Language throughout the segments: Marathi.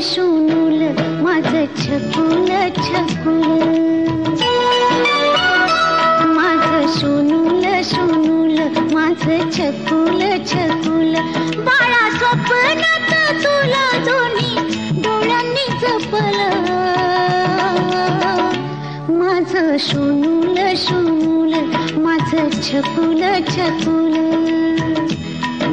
शोनूल माझं छकुल छकुल, माझं शोनूल शोनूल माझं छकुल छकुल, बाळा स्वप्नात तुला दोन्ही डोळ्यांनी जपलं, माझं शोनूल शोनूल माझं छकुल छकुल,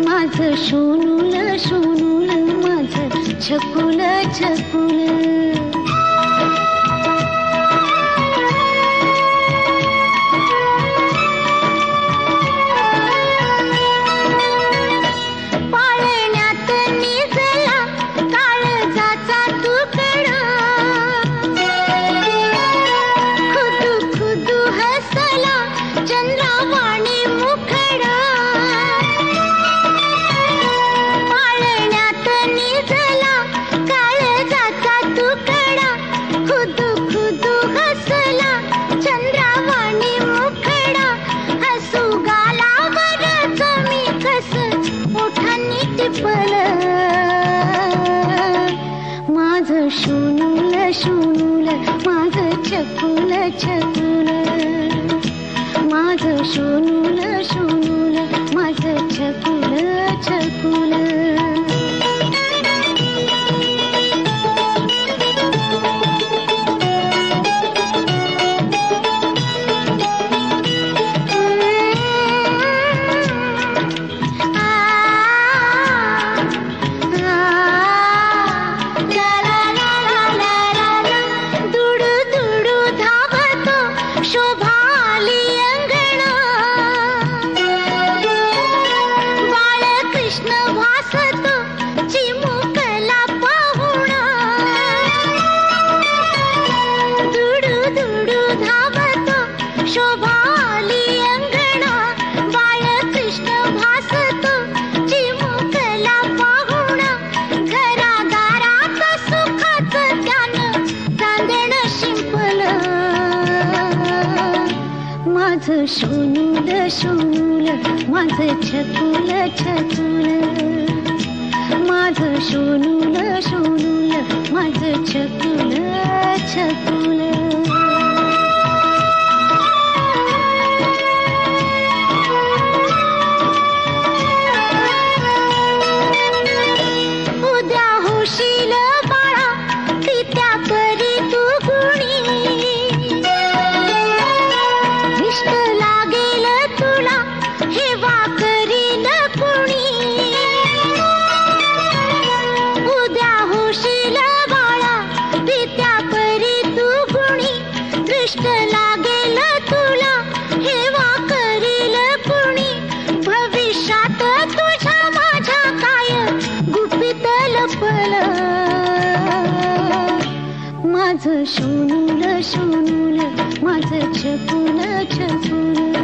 माझं शोनूल शोनूल माझं छकुल छकुल. पाळण्यात निजला काळजाचा तुकडा, खुदू खुदू हसला चंद्रावाणी मुखडा, पाळण्यात निजला काळजाचा तुकडा, खुदू खुदू हसला चंद्रावाणी मुखडा, हसू गालावर कमी कस ओठांनी टिपलं, माझं शोनूल शोनूल माझं छकुल छकुल, माझं शोनूल शोनूल माझं छकुल छकुल. माझं शोनूल शोनूल माझं छकुल छकुल, माझं शोनूल शोनूल माझं छकुल छकुल. उद्या होशील बाळा तित्या परी तू गुणी, इष्ट लागेल तुला हेवा करील कुणी, उद्या होशील बाळा तित्या परी तू गुणी, दृष्ट लागेल तुला हेवा करील कुणी, भविष्यात तुझ्या माझ्या काय गुपित लपलं, माझं शोनूल शोनूल माझं छकुल छकुल.